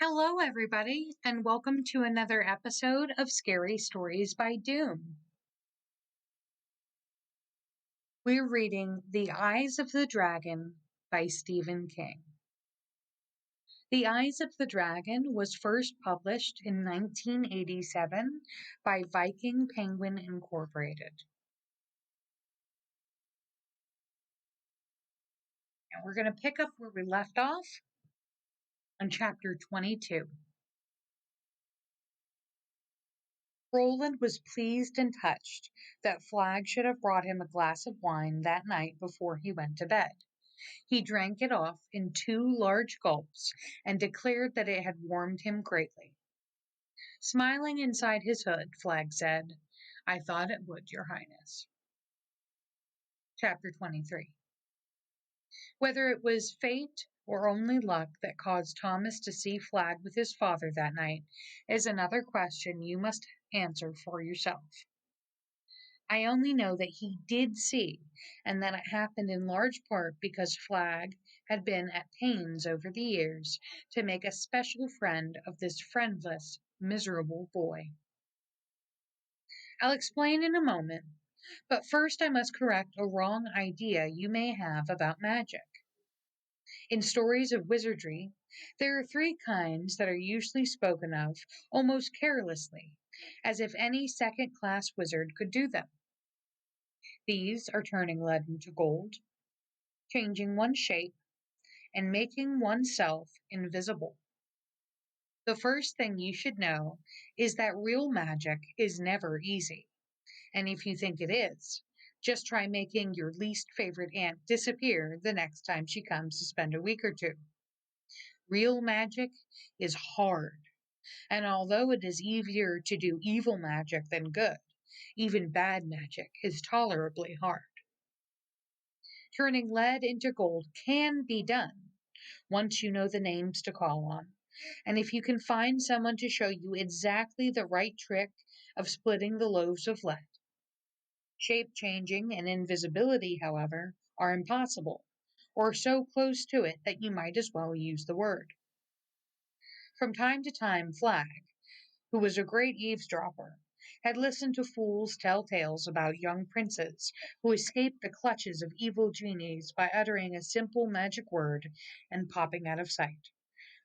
Hello, everybody, and welcome to another episode of Scary Stories by Doom. We're reading The Eyes of the Dragon by Stephen King. The Eyes of the Dragon was first published in 1987 by Viking Penguin Inc. And we're going to pick up where we left off on chapter 22. Roland was pleased and touched that Flag should have brought him a glass of wine that night before he went to bed. He drank it off in 2 large gulps and declared that it had warmed him greatly. Smiling inside his hood, Flag said, "I thought it would, Your Highness." Chapter 23. Whether it was fate or only luck that caused Thomas to see Flag with his father that night is another question you must answer for yourself. I only know that he did see, and that it happened in large part because Flag had been at pains over the years to make a special friend of this friendless, miserable boy. I'll explain in a moment, but first I must correct a wrong idea you may have about magic. In stories of wizardry, there are 3 kinds that are usually spoken of almost carelessly, as if any second-class wizard could do them. These are turning lead into gold, changing one's shape, and making oneself invisible. The first thing you should know is that real magic is never easy. And if you think it is, just try making your least favorite aunt disappear the next time she comes to spend a week or two. Real magic is hard, and although it is easier to do evil magic than good, even bad magic is tolerably hard. Turning lead into gold can be done once you know the names to call on, and if you can find someone to show you exactly the right trick of splitting the loaves of lead. Shape changing and invisibility, however, are impossible, or so close to it that you might as well use the word. From time to time, Flag, who was a great eavesdropper, had listened to fools tell tales about young princes who escaped the clutches of evil genies by uttering a simple magic word and popping out of sight,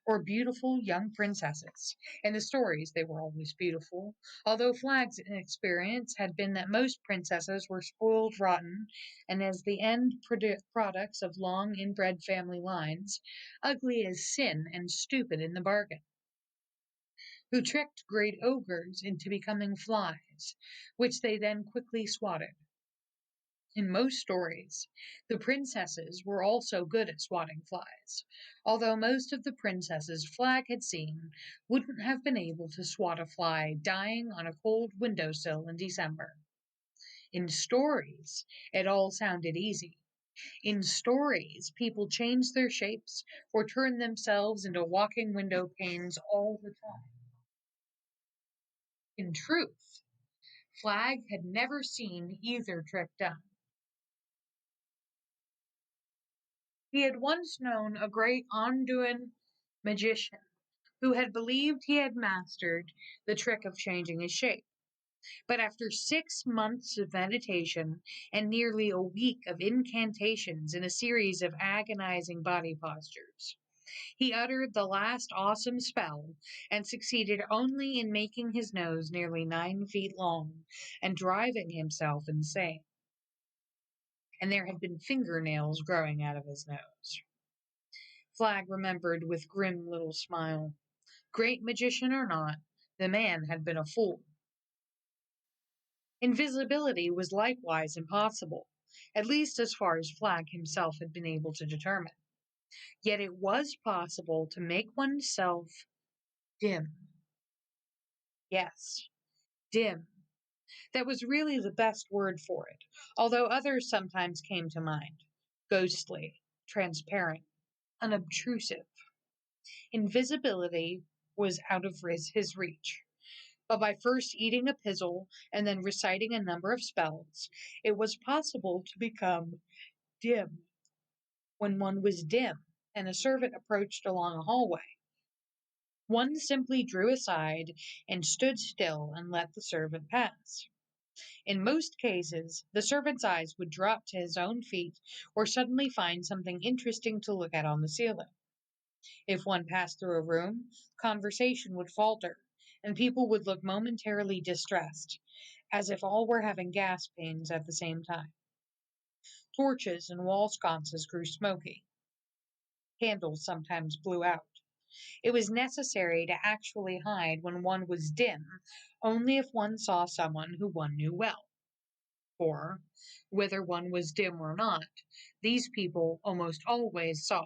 or beautiful young princesses. In the stories, they were always beautiful, although Flag's experience had been that most princesses were spoiled rotten, and as the end products of long inbred family lines, ugly as sin and stupid in the bargain, who tricked great ogres into becoming flies, which they then quickly swatted. In most stories, the princesses were also good at swatting flies, although most of the princesses Flag had seen wouldn't have been able to swat a fly dying on a cold windowsill in December. In stories, it all sounded easy. In stories, people changed their shapes or turned themselves into walking window panes all the time. In truth, Flag had never seen either trick done. He had once known a great Anduin magician who had believed he had mastered the trick of changing his shape. But after 6 months of meditation and nearly a week of incantations in a series of agonizing body postures, he uttered the last awesome spell and succeeded only in making his nose nearly 9 feet long and driving himself insane. And there had been fingernails growing out of his nose. Flag remembered with grim little smile. Great magician or not, the man had been a fool. Invisibility was likewise impossible, at least as far as Flag himself had been able to determine. Yet it was possible to make oneself dim. Yes, dim. That was really the best word for it, although others sometimes came to mind. Ghostly, transparent, unobtrusive. Invisibility was out of his reach. But by first eating a pizzle and then reciting a number of spells, it was possible to become dim. When one was dim and a servant approached along a hallway, One simply drew aside and stood still and let the servant pass. In most cases, the servant's eyes would drop to his own feet or suddenly find something interesting to look at on the ceiling. If one passed through a room, conversation would falter, and people would look momentarily distressed, as if all were having gas pains at the same time. Torches and wall sconces grew smoky. Candles sometimes blew out. It was necessary to actually hide when one was dim, only if one saw someone who one knew well. For, whether one was dim or not, these people almost always saw.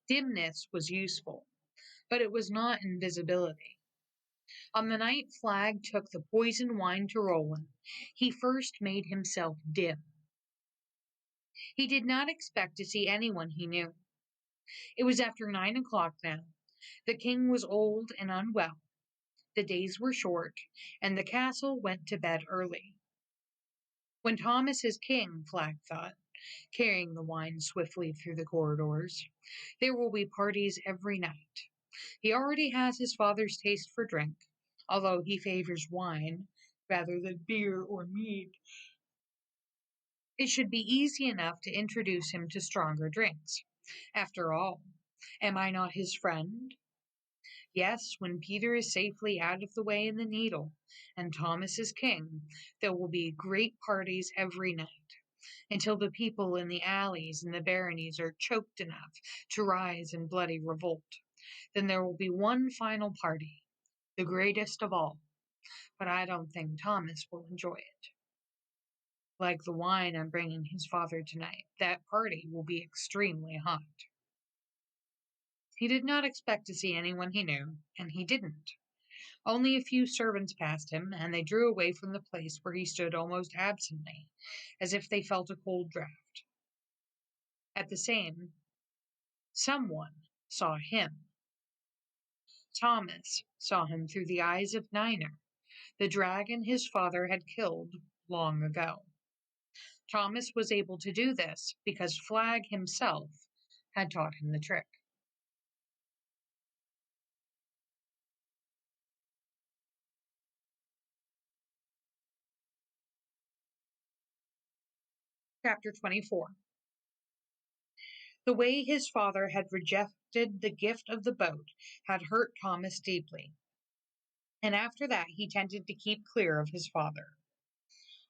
Dimness was useful, but it was not invisibility. On the night Flag took the poisoned wine to Roland, he first made himself dim. He did not expect to see anyone he knew. It was after 9 o'clock now. The king was old and unwell. The days were short, and the castle went to bed early. When Thomas is king, Flag thought, carrying the wine swiftly through the corridors, there will be parties every night. He already has his father's taste for drink, although he favors wine rather than beer or mead. It should be easy enough to introduce him to stronger drinks. After all, am I not his friend? Yes, when Peter is safely out of the way in the Needle and Thomas is king, there will be great parties every night, until the people in the alleys and the baronies are choked enough to rise in bloody revolt. Then there will be one final party, the greatest of all, but I don't think Thomas will enjoy it. Like the wine I'm bringing his father tonight, that party will be extremely hot. He did not expect to see anyone he knew, and he didn't. Only a few servants passed him, and they drew away from the place where he stood almost absently, as if they felt a cold draught. At the same, someone saw him. Thomas saw him through the eyes of Niner, the dragon his father had killed long ago. Thomas was able to do this because Flag himself had taught him the trick. Chapter 24. The way his father had rejected the gift of the boat had hurt Thomas deeply, and after that he tended to keep clear of his father.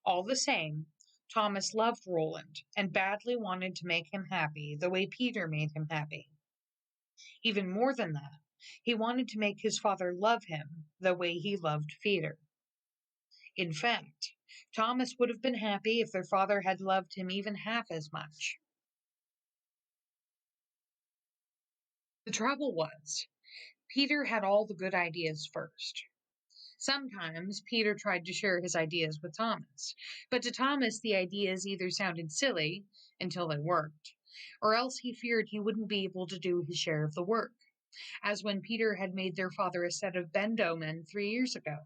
All the same, Thomas loved Roland and badly wanted to make him happy the way Peter made him happy. Even more than that, he wanted to make his father love him the way he loved Peter. In fact, Thomas would have been happy if their father had loved him even half as much. The trouble was, Peter had all the good ideas first. Sometimes Peter tried to share his ideas with Thomas, but to Thomas the ideas either sounded silly until they worked, or else he feared he wouldn't be able to do his share of the work, as when Peter had made their father a set of bendo men 3 years ago.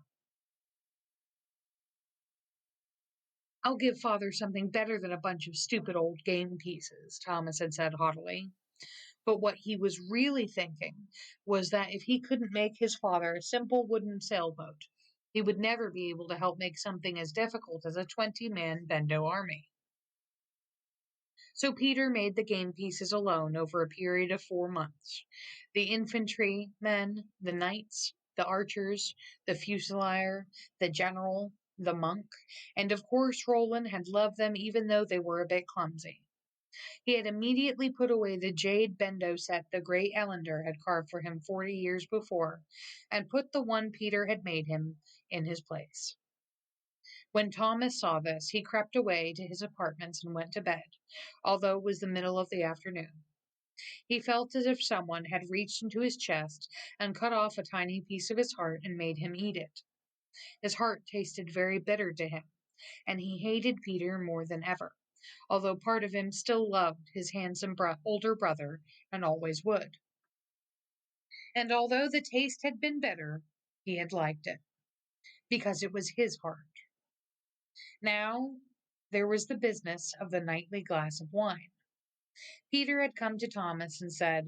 I'll give father something better than a bunch of stupid old game pieces, Thomas had said haughtily. But what he was really thinking was that if he couldn't make his father a simple wooden sailboat, he would never be able to help make something as difficult as a 20-man bendo army. So Peter made the game pieces alone over a period of 4 months. The infantry men, the knights, the archers, the fusilier, the general, the monk, and of course Roland had loved them even though they were a bit clumsy. He had immediately put away the jade bendo set the great Ellender had carved for him 40 years before, and put the one Peter had made him in his place. When Thomas saw this, he crept away to his apartments and went to bed, although it was the middle of the afternoon. He felt as if someone had reached into his chest and cut off a tiny piece of his heart and made him eat it. His heart tasted very bitter to him, and he hated Peter more than ever, although part of him still loved his handsome older brother and always would. And although the taste had been bitter, he had liked it, because it was his heart. Now, there was the business of the nightly glass of wine. Peter had come to Thomas and said,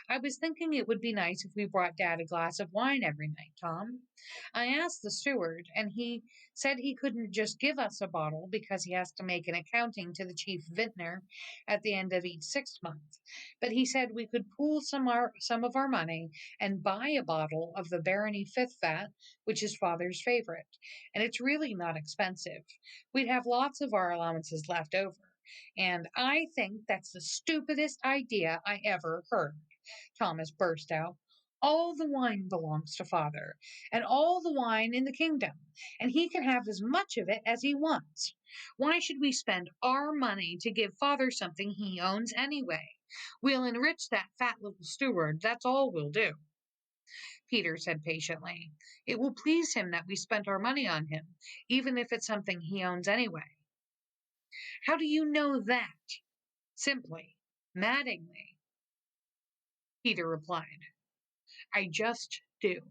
I was thinking it would be nice if we brought Dad a glass of wine every night, Tom. I asked the steward, and he said he couldn't just give us a bottle because he has to make an accounting to the chief vintner at the end of each 6th month. But he said we could pool some of our money and buy a bottle of the Barony Fifth Vat, which is Father's favorite. And it's really not expensive. We'd have lots of our allowances left over. And I think that's the stupidest idea I ever heard, Thomas burst out. All the wine belongs to Father, and all the wine in the kingdom, and he can have as much of it as he wants. Why should we spend our money to give Father something he owns anyway? We'll enrich that fat little steward, that's all we'll do. Peter said patiently. It will please him that we spent our money on him, even if it's something he owns anyway. How do you know that? Simply, Mattingly, Peter replied. I just do.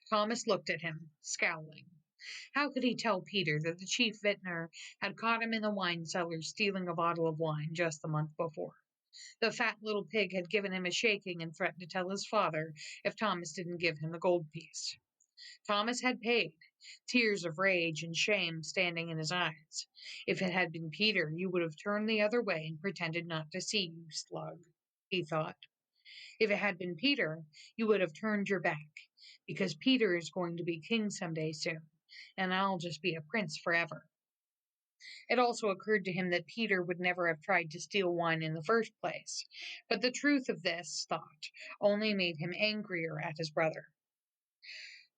Thomas looked at him, scowling. How could he tell Peter that the chief vintner had caught him in the wine cellar stealing a bottle of wine just the month before? The fat little pig had given him a shaking and threatened to tell his father if Thomas didn't give him the gold piece. Thomas had paid, tears of rage and shame standing in his eyes. If it had been Peter, you would have turned the other way and pretended not to see, you slug, he thought. If it had been Peter, you would have turned your back, because Peter is going to be king someday soon, and I'll just be a prince forever. It also occurred to him that Peter would never have tried to steal wine in the first place, but the truth of this thought only made him angrier at his brother.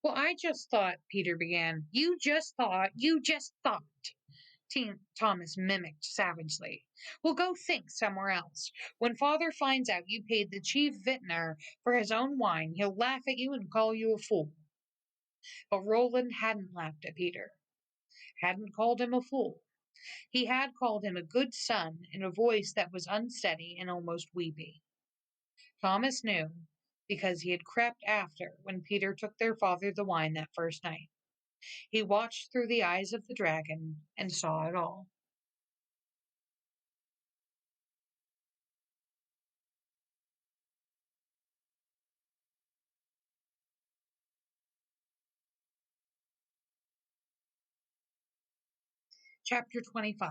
Well, I just thought, Peter began. You just thought. Thomas mimicked savagely. Well, go think somewhere else. When Father finds out you paid the chief vintner for his own wine, he'll laugh at you and call you a fool. But Roland hadn't laughed at Peter, hadn't called him a fool. He had called him a good son in a voice that was unsteady and almost weepy. Thomas knew, because he had crept after when Peter took their father the wine that first night. He watched through the eyes of the dragon and saw it all. Chapter 25.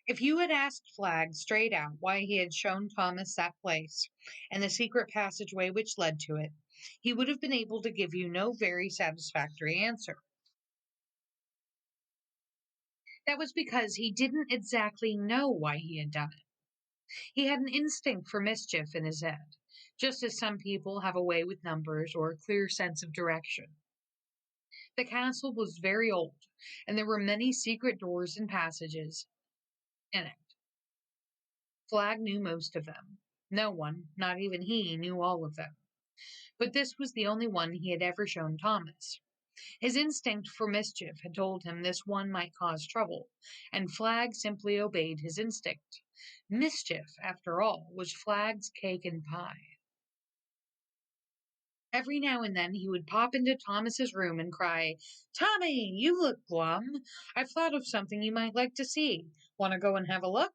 If you had asked Flagg straight out why he had shown Thomas that place and the secret passageway which led to it, he would have been able to give you no very satisfactory answer. That was because he didn't exactly know why he had done it. He had an instinct for mischief in his head, just as some people have a way with numbers or a clear sense of direction. The castle was very old, and there were many secret doors and passages in it. Flagg knew most of them. No one, not even he, knew all of them. But this was the only one he had ever shown Thomas. His instinct for mischief had told him this one might cause trouble, and Flagg simply obeyed his instinct. Mischief, after all, was Flagg's cake and pie. Every now and then he would pop into Thomas's room and cry, Tommy, you look glum. I've thought of something you might like to see. Want to go and have a look?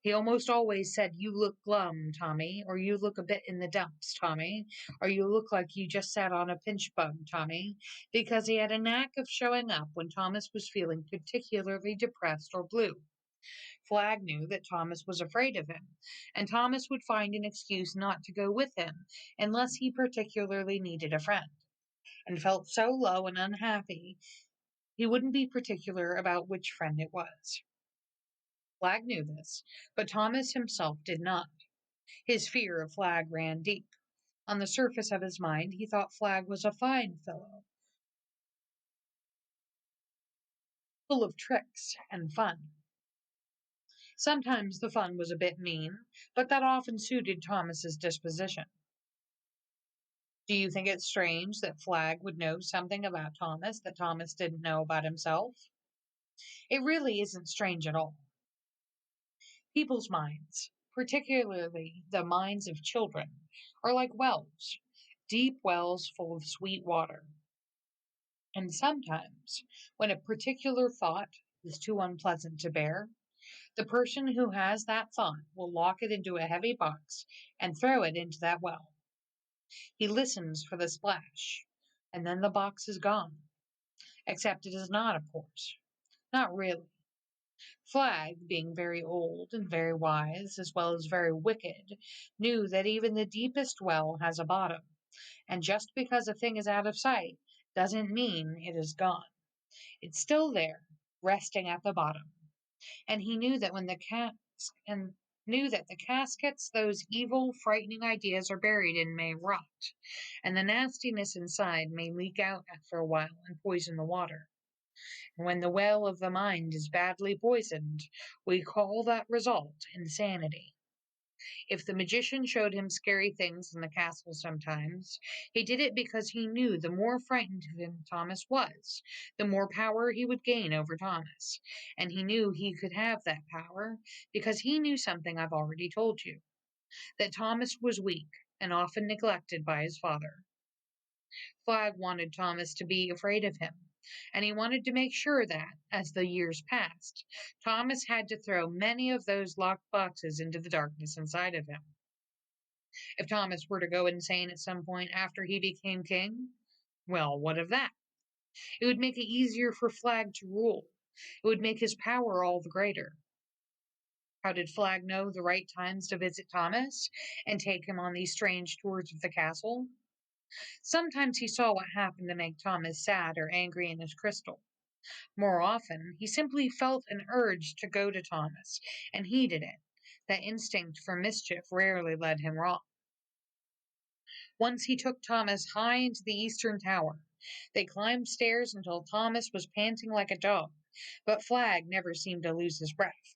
He almost always said, You look glum, Tommy, or you look a bit in the dumps, Tommy, or you look like you just sat on a pinch bug, Tommy, because he had a knack of showing up when Thomas was feeling particularly depressed or blue. Flagg knew that Thomas was afraid of him, and Thomas would find an excuse not to go with him unless he particularly needed a friend, and felt so low and unhappy he wouldn't be particular about which friend it was. Flagg knew this, but Thomas himself did not. His fear of Flagg ran deep. On the surface of his mind, he thought Flagg was a fine fellow, full of tricks and fun. Sometimes the fun was a bit mean, but that often suited Thomas's disposition. Do you think it's strange that Flagg would know something about Thomas that Thomas didn't know about himself? It really isn't strange at all. People's minds, particularly the minds of children, are like wells, deep wells full of sweet water. And sometimes, when a particular thought is too unpleasant to bear, The person who has that thought will lock it into a heavy box and throw it into that well. He listens for the splash, and then the box is gone. Except it is not, of course. Not really. Flag, being very old and very wise, as well as very wicked, knew that even the deepest well has a bottom, and just because a thing is out of sight doesn't mean it is gone. It's still there, resting at the bottom. And he knew that the caskets those evil, frightening ideas are buried in may rot, and the nastiness inside may leak out after a while and poison the water. And when the well of the mind is badly poisoned, we call that result insanity. If the magician showed him scary things in the castle sometimes, he did it because he knew the more frightened of him Thomas was, the more power he would gain over Thomas. And he knew he could have that power because he knew something I've already told you, that Thomas was weak and often neglected by his father. Flagg wanted Thomas to be afraid of him, and he wanted to make sure that, as the years passed, Thomas had to throw many of those locked boxes into the darkness inside of him. If Thomas were to go insane at some point after he became king, well, what of that? It would make it easier for Flagg to rule. It would make his power all the greater. How did Flagg know the right times to visit Thomas and take him on these strange tours of the castle? Sometimes he saw what happened to make Thomas sad or angry in his crystal. More often, he simply felt an urge to go to Thomas, and heeded it. That instinct for mischief rarely led him wrong. Once he took Thomas high into the eastern tower. They climbed stairs until Thomas was panting like a dog, but Flagg never seemed to lose his breath.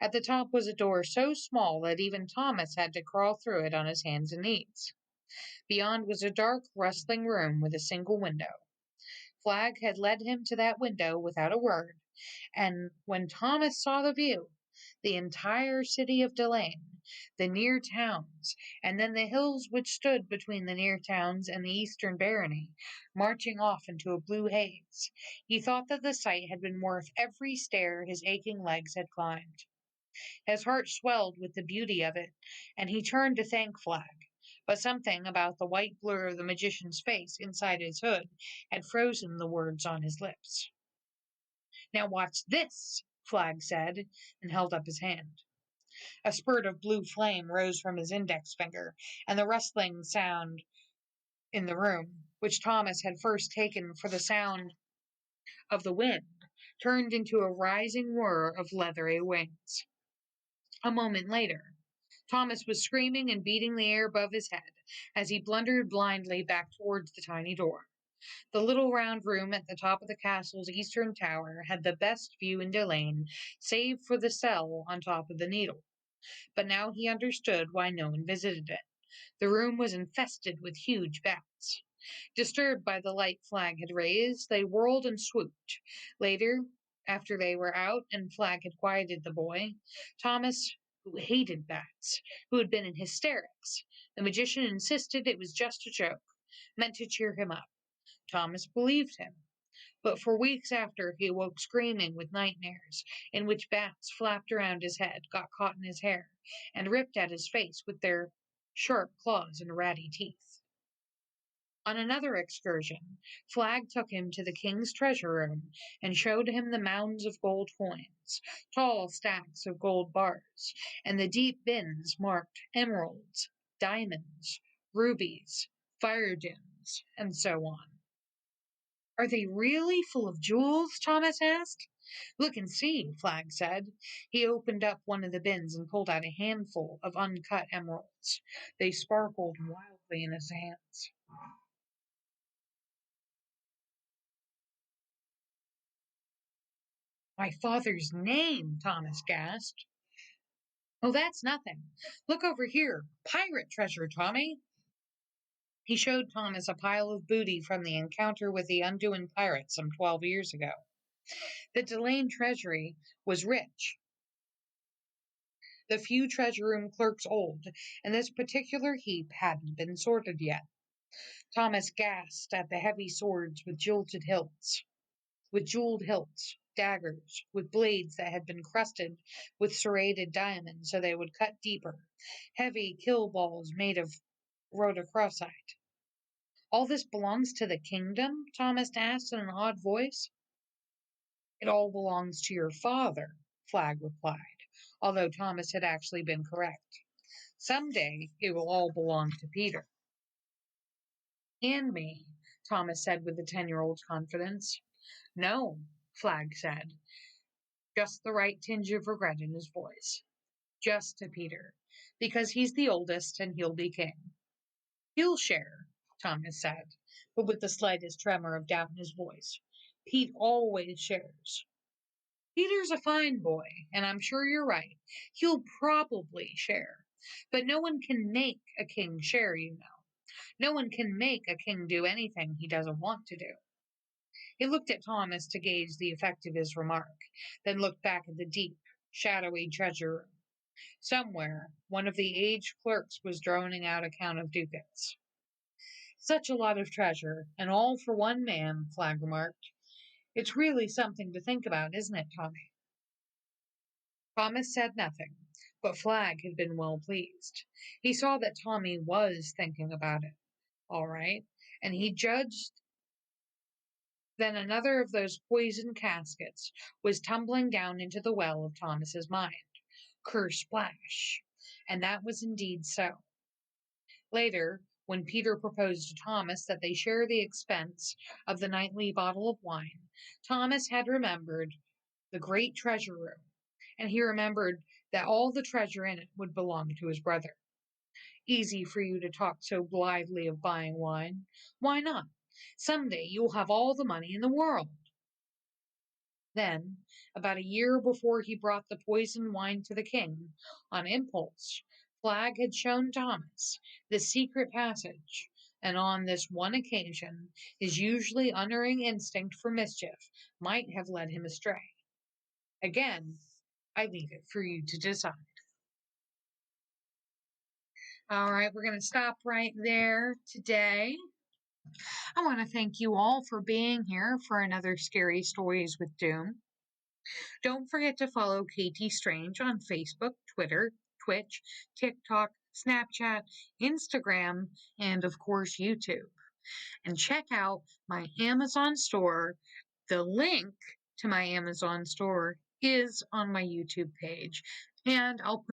At the top was a door so small that even Thomas had to crawl through it on his hands and knees. Beyond was a dark, rustling room with a single window. Flagg had led him to that window without a word, and when Thomas saw the view, the entire city of Delane, the near towns, and then the hills which stood between the near towns and the eastern barony, marching off into a blue haze, he thought that the sight had been worth every stair his aching legs had climbed. His heart swelled with the beauty of it, and he turned to thank Flagg. But something about the white blur of the magician's face inside his hood had frozen the words on his lips. Now watch this, Flagg said, and held up his hand. A spurt of blue flame rose from his index finger, and the rustling sound in the room, which Thomas had first taken for the sound of the wind, turned into a rising whir of leathery wings. A moment later, Thomas was screaming and beating the air above his head as he blundered blindly back towards the tiny door. The little round room at the top of the castle's eastern tower had the best view in Delane, save for the cell on top of the Needle. But now he understood why no one visited it. The room was infested with huge bats. Disturbed by the light Flagg had raised, they whirled and swooped. Later, after they were out and Flagg had quieted the boy, Thomas, who hated bats, who had been in hysterics, the magician insisted it was just a joke, meant to cheer him up. Thomas believed him. But for weeks after, he awoke screaming with nightmares, in which bats flapped around his head, got caught in his hair, and ripped at his face with their sharp claws and ratty teeth. On another excursion, Flagg took him to the king's treasure room and showed him the mounds of gold coins, tall stacks of gold bars, and the deep bins marked emeralds, diamonds, rubies, fire gems, and so on. Are they really full of jewels? Thomas asked. Look and see, Flagg said. He opened up one of the bins and pulled out a handful of uncut emeralds. They sparkled wildly in his hands. My father's name, Thomas gasped. Oh, that's nothing. Look over here. Pirate treasure, Tommy. He showed Thomas a pile of booty from the encounter with the Undoing pirates some 12 years ago. The Delane treasury was rich. The few treasure room clerks old, and this particular heap hadn't been sorted yet. Thomas gasped at the heavy swords with jeweled hilts. daggers with blades that had been crusted with serrated diamonds so they would cut deeper, heavy kill balls made of rhodochrosite. All this belongs to the kingdom? Thomas asked in an odd voice. It all belongs to your father, Flagg replied, although Thomas had actually been correct. Someday it will all belong to Peter. And me, Thomas said with a 10-year-old's confidence. No, Flagg said, just the right tinge of regret in his voice. Just to Peter, because he's the oldest and he'll be king. He'll share, Thomas said, but with the slightest tremor of doubt in his voice. Pete always shares. Peter's a fine boy, and I'm sure you're right. He'll probably share. But no one can make a king share, you know. No one can make a king do anything he doesn't want to do. He looked at Thomas to gauge the effect of his remark, then looked back at the deep, shadowy treasure room. Somewhere, one of the aged clerks was droning out a count of ducats. Such a lot of treasure, and all for one man, Flagg remarked. It's really something to think about, isn't it, Tommy? Thomas said nothing, but Flagg had been well pleased. He saw that Tommy was thinking about it, all right, and he judged. Then another of those poisoned caskets was tumbling down into the well of Thomas's mind. Kersplash! And that was indeed so. Later, when Peter proposed to Thomas that they share the expense of the nightly bottle of wine, Thomas had remembered the great treasure room, and he remembered that all the treasure in it would belong to his brother. Easy for you to talk so blithely of buying wine. Why not? Someday you'll have all the money in the world. Then, about a year before he brought the poisoned wine to the king, on impulse, Flagg had shown Thomas the secret passage, and on this one occasion his usually unerring instinct for mischief might have led him astray. Again, I leave it for you to decide. All right, we're going to stop right there today. I want to thank you all for being here for another Scary Stories with Doom. Don't forget to follow kay.t.strange on Facebook, Twitter, Twitch, TikTok, Snapchat, Instagram, and of course YouTube. And check out my Amazon store. The link to my Amazon store is on my YouTube page, and I'll